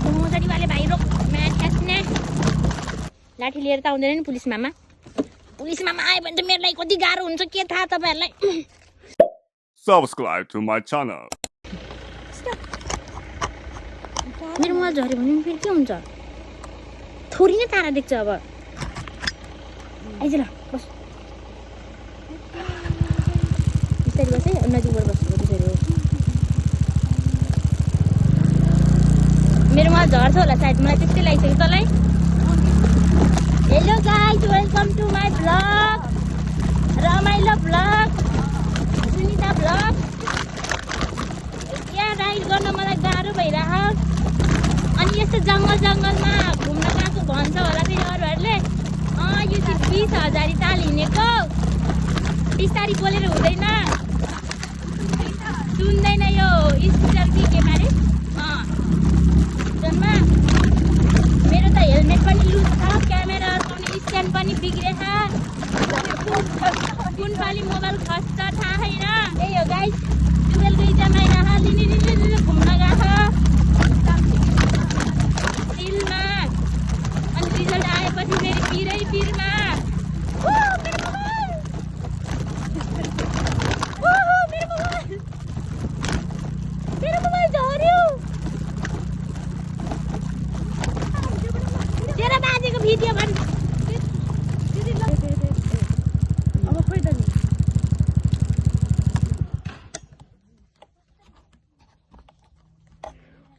घुमौजडी वाले भाइ रोक मैं ठ्यास्ने लाठी लिएर त आउँदैन नि पुलिस मामा आयो भने त मेरो लागि कति गाह्रो हुन्छ के थाहा तपाईहरुलाई Subscribe to my channel. मेरो मोबाइल झर्यो भने फेरि के हुन्छ थोरै नै तारा देख्छ अब आइज ल बस बिस्तारै बस है नजिकबाट बस बिस्तारै हो मेरो मोबाइल झर्छ होला सायद मलाई त्यस्तै लागिसक्यो तँलाई hello guys welcome to my blog रमाइलो ब्लग सुनिता ब्लग यहाँ राइड गर्न मलाई गाह्रो भइरहेको अनि यस्तो जङ्गलमा घुम्न गएको भन्छ होला फेरि अरूहरूले यो चाहिँ 20,000 ताल हिँडेको बिस्तारी बोलेर हुँदैन सुन्दैन यो स्पिकर कि के मारे जन्मा मेरो त हेलमेट पनि लुज छ क्यामेरा स्ट्यान्ड पनि बिग्रेछ कुन पालि मोबाइल खस्छ थाहा छैन त्यही हो गाइस 12 इक्जाम आइरह घुम्न गएको दिलमा अनि रिजल्ट आएपछि फेरि पिरमा मेरो मोबाइल झर्यो तेरो बाजेको भिडियो भन् अब खोइ त नि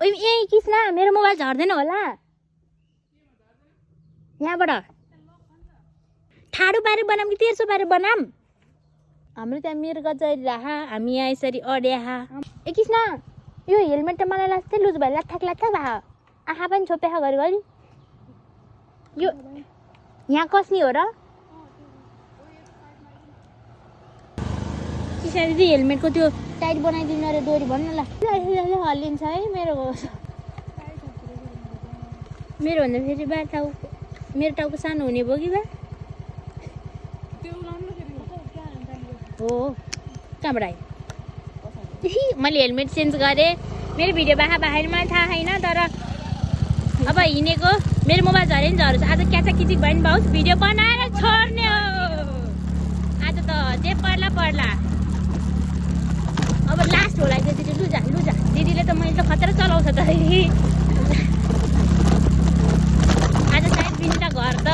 ओइ ए कृष्ण मेरो मोबाइल झर्दैन होला यहाँबाट ठाडो पारेर बनाऊँ कि तेर्सो पारेर बनाऊँ हाम्रो त्यहाँ मिर्ग चलिरहा हामी यहाँ यसरी अड्याहा ए कृष्ण यो हेलमेट त मलाई लाग्छ लुज भयो लाथाक भए आँखा पनि छोपेखा घरि यो यहाँ कस्ने हो र कृष्ण दिदी हेलमेटको त्यो टाइट बनाइदिनु अरे डोरी भन्नु ल हल्लिन्छ है मेरो भन्दा फेरि मेरो टाउको सानो हुने भयो कि बा हो कहाँबाट आयो मैले हेलमेट चेन्ज गरेँ मेरो भिडियो बाखेर मलाई थाहा छैन तर अब हिँडेको मेरो मोबाइल झऱ्यो नि झरोस् आज क्याचा किचिक भयो नि भाउस भिडियो बनाएर छोड्ने हो आज त जे पर्ला अब लास्ट होला दिदी लुजा दिदीले त मैले त खतरा चलाउँछ त आज सायद बिनिता घर त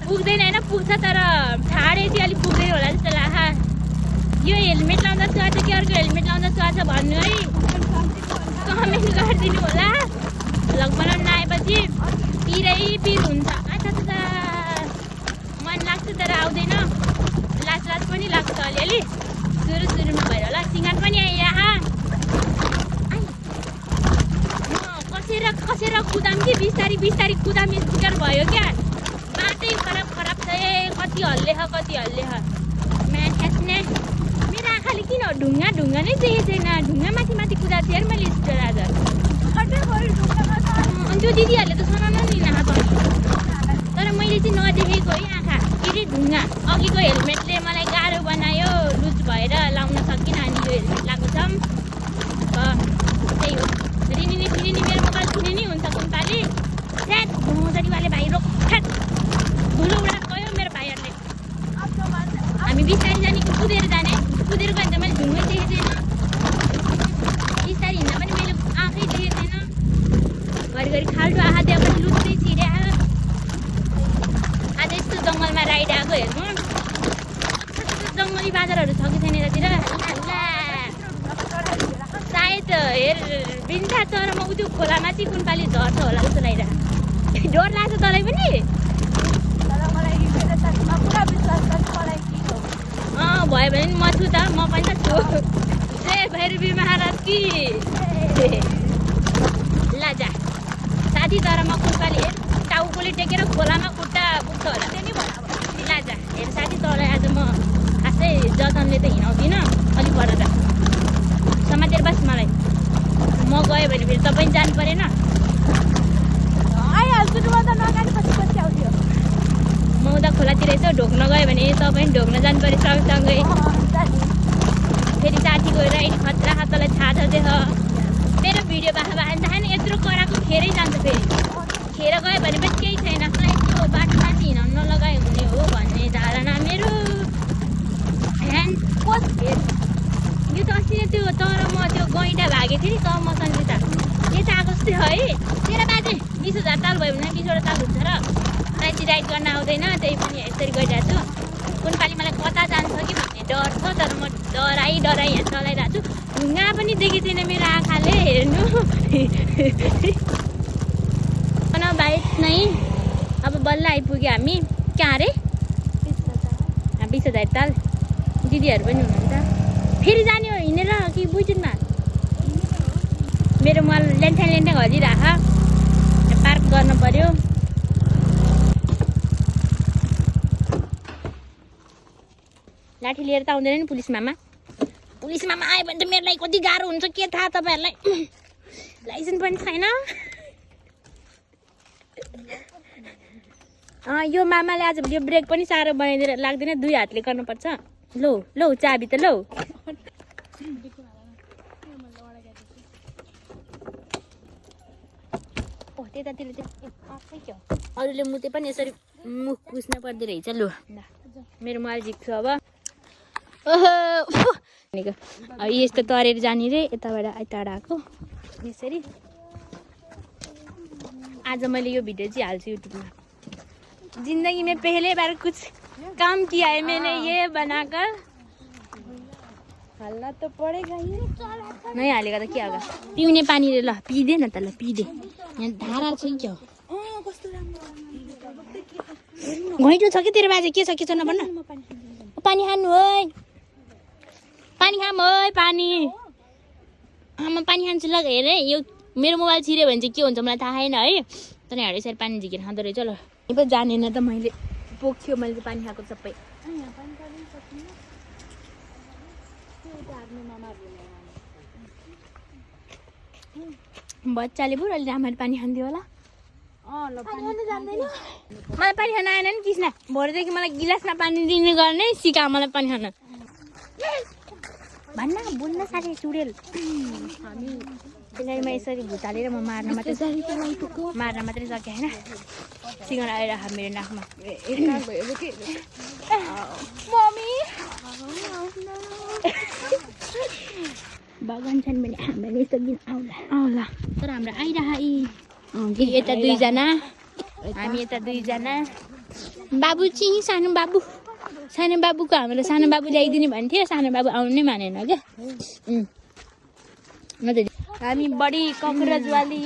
पुग्दैन होइन पुग्छ तर ठाडै चाहिँ अलिक पुग्दैन होला जस्तो लाग्छ यो हेलमेट लाउँदा सुहाछ कि अर्को हेलमेट लाउँदा सुहाछ भन्नु है कमेन्ट गरिदिनु होला भ्लग बनाउनु आएपछि पिर हुन्छ अच्छा मन लाग्छ तर आउँदैन लाज पनि लाग्छ अलिअलि सुरुमा भएर होला सिँगार पनि आइरह कसेर कुदाम कि बिस्तारी कुदाम स्पिकर भयो क्या बाटै खराब छ कति हल्ले म्याच खेच्ने मेरो आँखाले किन ढुङ्गा नै देखेको छैन ढुङ्गा माथि कुदाएको थिएँ अरे मैले स्पिकर आज अनि त्यो दिदीहरूले त सुनाउनु नि नआएको तर मैले चाहिँ नदेखेको है आँखा के अरे ढुङ्गा अघिको हेलमेटले मलाई गाह्रो बनायो लुज भएर लाउन सकिनँ अनि यो हेलमेट लगाएको छ त्यही हो रिनी मेरो मोबाइल छुने नि हुन्छ कुन पालि स्याट घुमौजडी वाले भाइ रोक धुलो उडाएर गयो मेरो भाइहरूले हामी बिस्तारी जाने कि कुदेर गयो भने त मैले ढुङ्गै देखेको थिएन बिस्तारी हिँड्दा पनि मैले आँखै देखेको थिएन घरि खाल्टो आँखा त्यहाँ पनि लुच्दै छिर्या आज यस्तो जङ्गलमा राइड आएको हेर्नु जङ्गली बाजारहरू छ कि छैन यतातिर सायद बिन्ता चरामा उ त्यो खोलामा चाहिँ कुन पालि झर्छ होला जस्तो लागिरहेको डर लाग्छ तँलाई पनि भयो भने म छु त म पनि त छु जय भैरवी महाराज कि लाजा साथी चरामा कुन पालि टाउकोले टेकेर खोलामा खुट्टा पुग्छ होला त्यो नि भन लाजा हेर साथी तँलाई आज म खासै जतनले त हिँडाउँदिनँ अलिक परेर समातेर बस मलाई म गयो भने फेरि तपाईँ जानु परेन आइहाल्छु म त नगाएपछि आउँथ्यो म उता खोलातिर यसो ढोक्न गयो भने तपाईँ ढोक्न जानु पऱ्यो सँगसँगै फेरि साथीको राइड खतरा खतरालाई थाहा छ मेरो भिडियो बाखा थाहा नि खेरै जान्छ फेरि खेर गयो भने पनि केही छैन त्यो बाटोमा हिँड्न नलगायो हुने हो भन्ने धारणा मेरो ध्यान यो त अस्ति नै त्यो तर म त्यो गैँडा भागेको थिएँ नि त मसँग यता यता आएको जस्तै है तेरो बाजे 20,000 ताल भयो भने 20वटा ताल हुन्छ र राइट गर्न आउँदैन त्यही पनि यसरी गइरहेको छु कुन पालि मलाई कता जान्छ कि भन्ने डर छ तर म डराइ यहाँ चलाइरहेको छु ढुङ्गा पनि देखेको छैन मेरो आँखाले हेर्नु बाइक नै अब बल्ल आइपुग्यो हामी कहाँ अरे 20,000 ताल दिदीहरू पनि हुनुहुन्छ फेरि जाने हो हिँडेर कि बुझ्नुमा मेरो मल लेन्ठ्याङ हजिराख पार्क गर्नु पर्यो लाठी लिएर त आउँदैन नि पुलिस मामा आयो भने त मेरो लागि कति गाह्रो हुन्छ के थाहा तपाईँहरूलाई लाइसेन्स पनि छैन यो मामाले आज यो ब्रेक पनि साह्रो बनाइदिएर लाग्दैन 2 हातले गर्नुपर्छ लौ चाबी त लौ त्यतातिर अरूले मुते पनि यसरी मुख पुस्न पर्दो रहेछ लु मेरो मोबाइल झिक्छु अब यस्तो तरेर जाने रे यताबाट टाढा आएको यसरी आज मैले यो भिडियो चाहिँ हाल्छु युट्युबमा जिंदगी में पहले बार कुछ काम किया है मैंने ये बनाकर हालना तो पड़ेगा ही नहीं हालेगा त के होगा पिउने पानी रे ल पिदे न त ल पिदे यहाँ धारा छ क्या घैँटो छ कि तेरो बाजे के छ नभन्न पानी खानु है पानी खाम है पानी आमा पानी खान्छु ल हेर यो मेरो मोबाइल छिर्यो भने चाहिँ के हुन्छ मलाई थाहा छैन है तर यहाँ यसरी पानी झिकेर खाँदो रहेछ ल पो जानेन त मैले पोख्यो मैले त पानी खाएको सबै बच्चाले पो अलि राम्ररी पानी खान्थ्यो होला मलाई पानी खान आएन नि कृष्ण भोलिदेखि मलाई गिलासमा पानी दिने गर्ने सिका मलाई पानी खान भन्न बोल्न साह्रै चुडेल त्यसलाई म यसरी भुतालेर म मार्न मात्रै सकेँ होइन सिँगडा आएर मेरो नाकमा मम्मी भगवान छन् भने हाम्रो यस्तो दिन आउला तर हाम्रो आइरह यता 2 जना हामी यता 2 जना बाबु चाहिँ सानो बाबुको हाम्रो सानो बाबु ल्याइदिने भन्थ्यो सानो बाबु आउनु नै मानेन क्या हामी बडी ककरोच वाली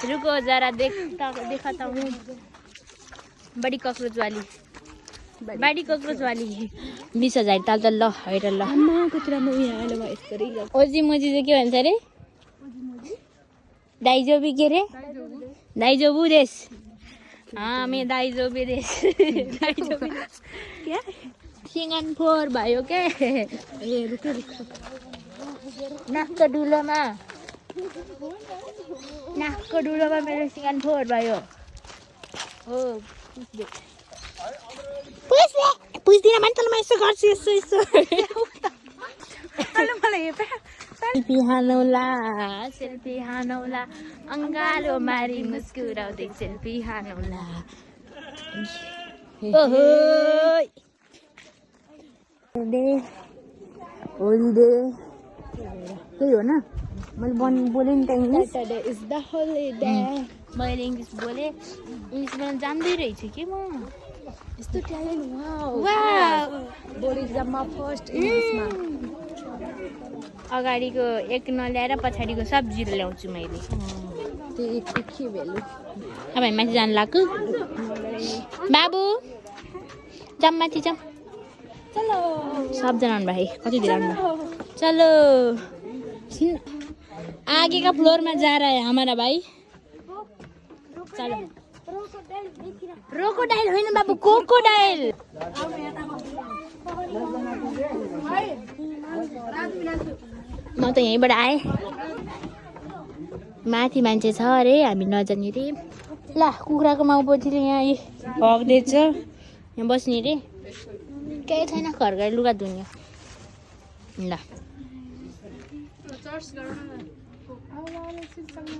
रुको जरा देखता हूँ बडी ककरोच वाली 20,000 ताल त ल हेर ल ओजी मोजी चाहिँ के भन्छ अरे दाइजोबी के रे दाइजोबु देश हामी दाइजोबी देश सिंगान फोर भयो के नाकको डुलोमा मेरो सिंगान फोर भयो हो पुस्दिन भने तल म यसो गर्छु यसो सेल्फी हानौला अङ्गालो मारी मुस्कुराउँदै सेल्फी हानौला ओहो होलिडे त्यही हो न मैले बोलेँ नि त इङ्ग्लिस इज द होलिडे मैले इङ्ग्लिस बोलेँ इङ्ग्लिस बोल्न जान्दै रहेछु कि म यस्तो ट्यालेन्ट बोर्ड इक्जाममा फर्स्ट इङ्ग्लिसमा अगाडिको 1 नल्याएर पछाडिको सब 0 ल्याउँछु मैले त्यो के भेल्यु अब हामी माथि जानु लाग्यो बाबु जाम माथि जाम चलो सबजना आउनु भाइ कति धेरै आउनु चलो आगे का फ्लोर में जा रहा है हमारा भाई चलो क्रोकोडाइल होइन बाबु कोकोडाइल म त यहीँबाट आएँ माथि मान्छे छ अरे हामी नजाने रे ल कुखुराको माउ बोजूले यहाँ हग्दैछ यहाँ बस्ने रे केही छैन घर गएर लुगा धुने ल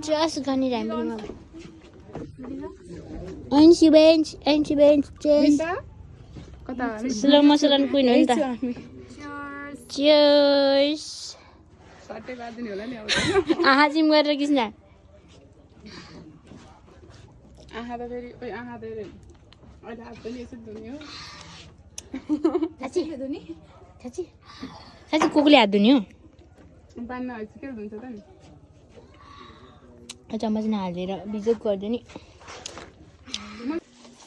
Just gonna rambling. Angie bench, cheers. Slow motion queen हो नि त. Cheers. आहा जिम गरेर किस्न. आहा त फेरि ओइ आहा त अहिले हात पनि यसो धुने हो. साँच्ची कुकुरले हात धुने हो. बान्न आइछ के धुन्छ त नि. चम्मच नहालेर बिजोक गर्दै नि.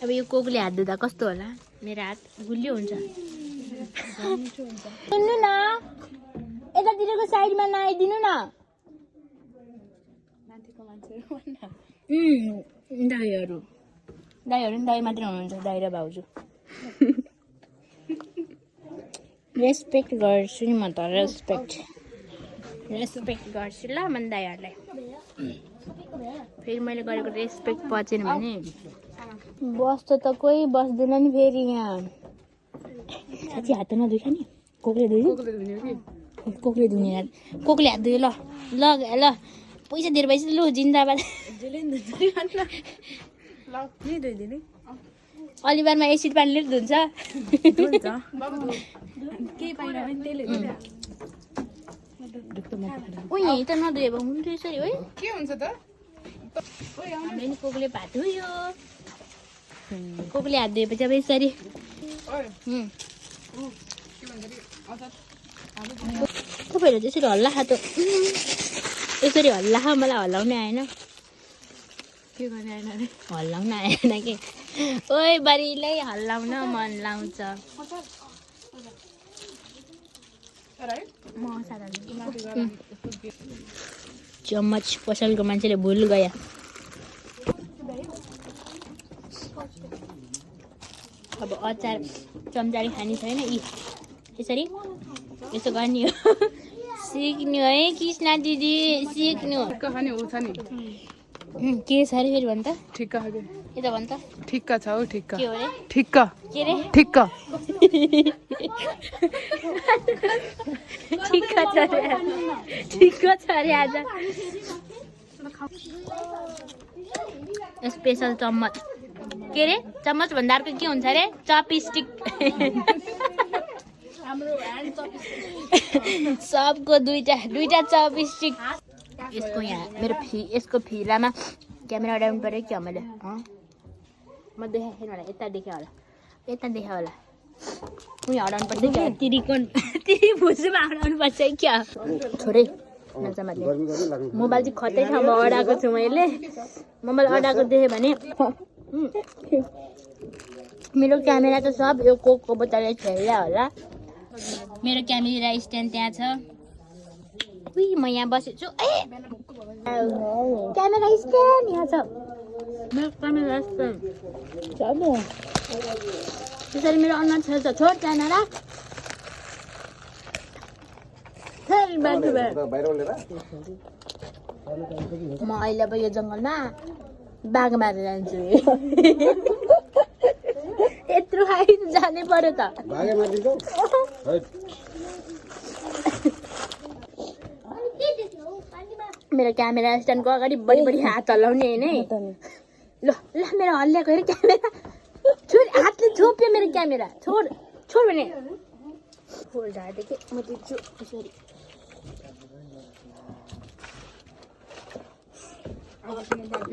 अब यो कोकले हात धुँदा कस्तो होला? मेरो हात गुलियो हुन्छ. सुन्नु न, यतातिरको साइडमा नआइदिनु न. माथिको मान्छेहरू भन्न. दाइहरू नि दाइ मात्रै हुनुहुन्छ, दाइ र भाउजू. रेस्पेक्ट गर्छु नि म त. रेस्पेक्ट गर्छु ल म दाइहरूलाई. फेरि मैले गरेको रेस्पेक्ट पचेन भने बस्छ त कोही बस्दैन नि फेरि यहाँ. साँच्ची हात नधुइख नि. कोकले धुयो. कोकले धुने. कोकले हात धुयो. ल पैसा दिएर भएछ लु जिन्दाबाद. अलिबारमा एसिड पानीले धुन्छ. उही त नधुए भए हुन्थ्यो यसरी है. के हुन्छ त? हामीले नि कोकले भात धुयो. कोकले हात धुएपछि अब यसरी तपाईँहरू त्यसरी हल्ला खातो. यसरी हल्ला खा. मलाई हल्लाउनै आएन. के गर्ने आएन अरे? हल्लाउन आएन कि. ओइ बारीलाई हल्लाउन मन लाउँछ. चम्मच पसलको मान्छेले भुल गयो. अब अचार चम्चाले खाने छैन. यसरी यसो गर्ने हो. सिक्नु है कृष्ण दिदी, सिक्नु. ठिक्क खाने हो छ नि. के छ अरे फेरि भन् त? ठिक्क खाने. के त भन् त? ठिक्क छ हौ ठिक्क. के हो अरे? ठिक्क. के रे? ठिक्क. ठिक्क छ अरे आज. स्पेसल चम्मच. के रे? चम्मच भन्दा अर्को के हुन्छ अरे? चपस्टिक. सबको दुईटा चपस्टिक. यसको यहाँ मेरो यसको फिलामा क्यामेरा अडाउनु पऱ्यो क्या मैले. म देखाएको छैन होला. यता देखायो होला. उयो हराउनु पर्छ क्या. तिरी भुसुमा हराउनु पर्छ क्या. छोरै नचमाले मोबाइल चाहिँ खतै ठाउँमा अडाएको छु मैले. मोबाइल अडाएको देखेँ भने मेरो क्यामेरा त सब यो कोकको बोतलले खेल्दा होला. मेरो क्यामेरा स्ट्यान्ड त्यहाँ छ. उही म यहाँ बसेको छु. क्यामेरा स्ट्यान्ड यहाँ छ. मेरो क्यामेरा स्ट्यान्ड त्यसरी मेरो अनुहार छ. छोड क्यामेरा. म अहिले अब यो जङ्गलमा बाघ मारेर जान्छु. यत्रो खाइ जानै पर्यो त. मेरो क्यामेरा स्ट्यान्डको अगाडि बढी हात हल्लाउने होइन. ल मेरो हल्ल्याएको हेर क्यामेरा. छोड हातले छोप्यो मेरो क्यामेरा. छोड भने फुल झार्दै म दिन्छु यसरी.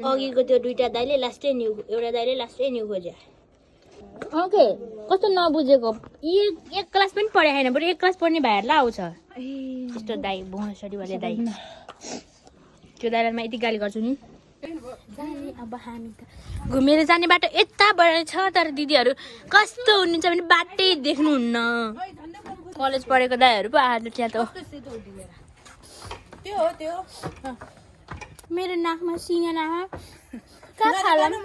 अघिको त्यो दुईटा दाइले लास्टै न्यू खोज्यो. ओके कस्तो नबुझेको. एक क्लास पनि पढाइ छैन. बरु एक क्लास पढ्ने भाइहरूलाई आउँछ यस्तो दाइ. भोसडी भन्ने दाइ. त्यो दाइलाई म यति गाली गर्छु नि. अब हामी त घुमेर जाने बाटो यताबाट छ. तर दिदीहरू कस्तो हुनुहुन्छ भने बाटै देख्नुहुन्न. कलेज पढेको दाइहरू पो आएर त्यहाँ त. मेरो नाकमा सिङ्गना कहाँ थालम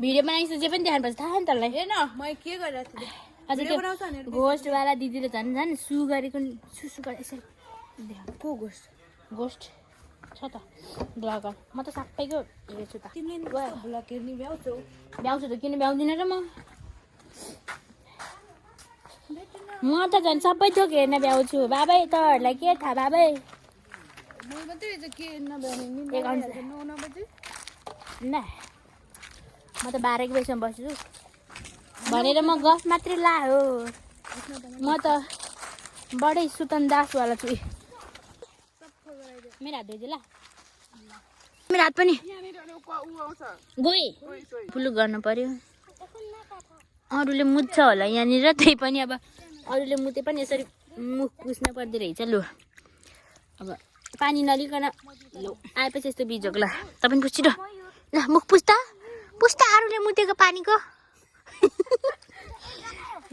भिडियो बनाइसकेपछि जे पनि देखाउनुपर्छ. थाहा नि तँलाई. अझ त्यो घोस्टवाला दिदीले झन् सु गरेको सुसु गरे यसरी. को घोस्ट छ त ब्लगर. म त सबैको हेर्छु त. भ्याउँछु त. किन भ्याउँदिनँ र म. म त झन् सबै थोक हेर्न भ्याउँछु बाबै तहरूलाई के थाहा बाबै ल म त 12 बजीसम्म बस्छु भनेर म गफ मात्रै ला हो म त बडै सुतन दासवाला छु मेरो हात धोइदियो ल मेरो हात पनि गई पुलुक गर्नु पर्यो अरूले मुत्छ होला यहाँनिर त्यही पनि अब अरूले मुते पनि यसरी मुख पुस्न पर्दो रहेछ लु अब पानी नलिकन आएपछि यस्तो बिजोक ल तपाईँ पुछिरह ल मुख पुस्ता अरूले मुतेको पानीको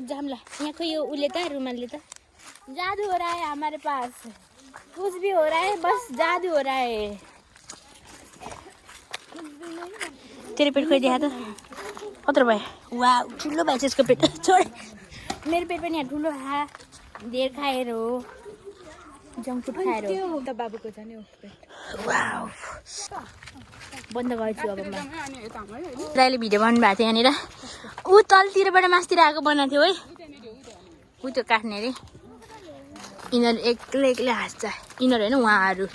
जाम ल यहाँको यो उसले त रुमालले त जादू हो रहा है हमारे पास कुछ भी हो रहा है बस जादू हो रहा है तेरो पेट खोइदिया त कत्रो भयो वाह ठुलो भएछ यसको पेट छोड मेरो पेट पनि यहाँ ठुलो धेर खाएर हो जङ्क फुड खाएर हो त बाबुको जाने हो वाउ बन्द गर्छु अब म दाइले भिडियो बनाउनु भएको थियो यहाँनिर ऊ तलतिरबाट मासतिर आएको बनाएको थियो है ऊ त्यो काट्ने अरे यिनीहरू एक्लै हाँस्छ यिनीहरू होइन उहाँहरू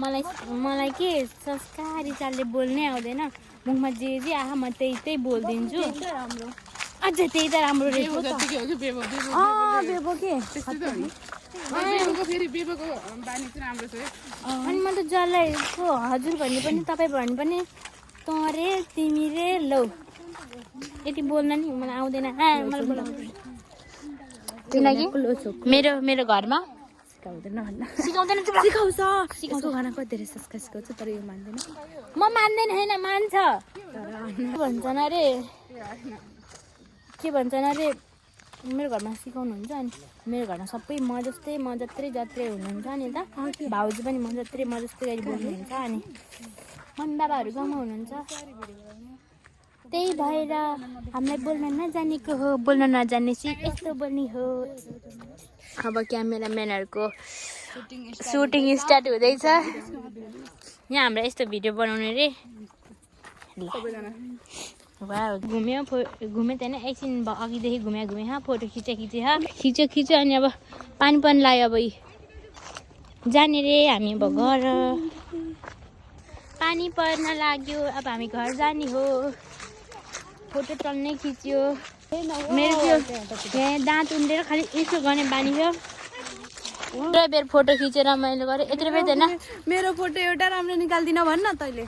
मलाई के संस्कारी चालले बोल्नै आउँदैन मुखमा जे आहा म त्यही बोलिदिन्छु अझ त्यही त राम्रो रहेछ बेबो के अनि म त जसलाई हजुर भन्ने पनि तपाईँ भन्ने पनि तँ रे तिमी रे लौ यति बोल्न नि मलाई आउँदैन मलाई बोलाउँदैन किनकि मेरो घरमा सिकाउँदैन सिकाउँछ खाना कति धेरै संस्कार सिकाउँछ तर यो मान्दैन म मान्दैन होइन मान्छ के भन्छन् अरे मेरो घरमा सिकाउनुहुन्छ अनि मेरो घरमा सबै म जत्रै हुनुहुन्छ नि त भाउजू पनि म जस्तै गरी बोल्नुहुन्छ अनि मम्मी बाबाहरू गाउँमा हुनुहुन्छ त्यही भएर हामीलाई बोल्न नजानेको हो बोल्न नजाने यस्तो बोल्ने हो अब क्यामेराम्यानहरूको सुटिङ स्टार्ट हुँदैछ यहाँ हाम्रो यस्तो भिडियो बनाउने रे वाह घुम्यो त होइन एकछिन अघिदेखि घुम्यो फोटो खिच्यो अनि अब पानी पनि लाग्यो अब जाने रे हामी अब घर पानी पर्न लाग्यो अब हामी घर जाने हो फोटो टल्नै खिच्यो मेरो त्यो यहाँ दाँत उम्लेर खालि यसो गर्ने बानी थियो पुरै बेर फोटो खिचेर मैले गरेँ यत्रो बेर होइन मेरो फोटो एउटा राम्रो निकाल्दिन भन्न तैँले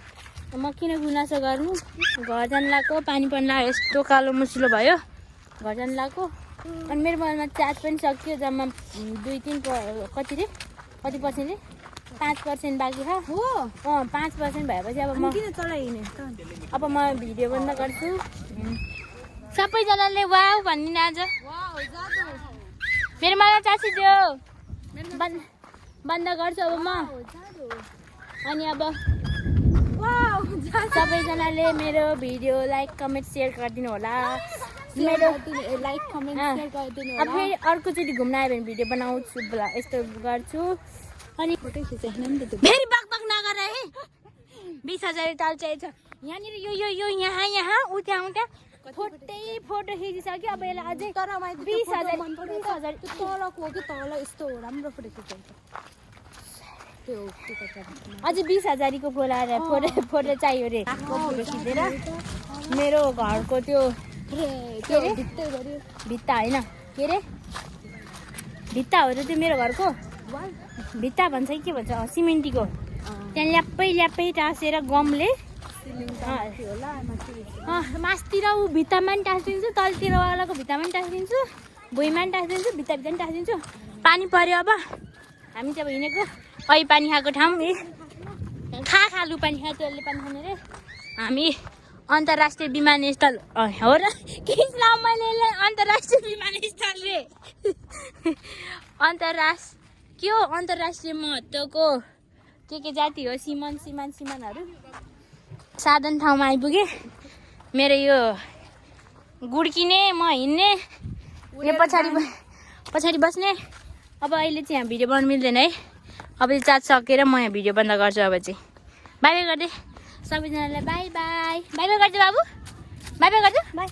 म किन गुनासो गर्नु घर जान लाग्यो पानी पनि लाग्यो यस्तो कालो मुसिलो भयो घर जान लाग्यो अनि मेरो मोबाइलमा चार्ज पनि सक्यो जम्मा 2-3 कति पर्सेन्ट रे 5% बाँकी छ हो 5% भएपछि अब म किन चलाइने अब म भिडियो बन्द गर्छु सबैजनाले वाउ भन्दिनँ आज मेरो मलाई चासिदियो बन्द गर्छु अब म अनि अब सबैजनाले मेरो भिडियो लाइक कमेन्ट सेयर गरिदिनु होला मेरो लाइक कमेन्ट सेयर गरिदिनु होला अब फेरि अर्कोचोटि घुम्न आयो भने भिडियो बनाउँछु यस्तो गर्छु अनि फोटो खिचेन नि त फेरि बक नगर है 20,000 टाल चाहिन्छ यहाँनिर यो यहाँ उ त्यहाँ फोटो खिचिसक्यो अब यसलाई अझै 20,000 तलको हो कि तल यस्तो हो राम्रो फोटो खिचाउँछ त्यो अझै 20,000 को बोलाएर फोटो चाहियो रे फोटो खिचेर मेरो घरको त्यो भित्ता होइन के रे भित्ता हो र त्यो मेरो घरको भित्ता भन्छ कि के भन्छ सिमेन्टीको त्यहाँ ल्याप्पै टाँसेर गमले मासतिर ऊ भित्तामा पनि टाँसिदिन्छु तलतिरवालाको भित्तामा पनि टाँसिदिन्छु भुइँमा पनि टाँसिदिन्छु भित्ता पनि टाँसिदिन्छु पानी पर्यो अब हामी चाहिँ अब हिँडेको अहिले पानी खाएको ठाउँ खालु पानी खायो त्यसले पानी खाने रे हामी अन्तर्राष्ट्रिय विमानस्थल हो र के नाम मैले अन्तर्राष्ट्रिय विमानस्थल रे अन्तर्राष्ट्रिय महत्त्वको के जाति हो सिमानहरू साधन ठाउँमा आइपुगेँ मेरो यो गुड्किने म हिँड्ने यो पछाडि बस्ने अब अहिले चाहिँ यहाँ भिडियो बनाउनु मिल्दैन है अब चाहिँ चार्ज सकेर म यहाँ भिडियो बन्द गर्छु अब चाहिँ बाई बाई गर्दै सबैजनालाई बाई बाई गरिदियो बाबु बाई गरिदियो बाई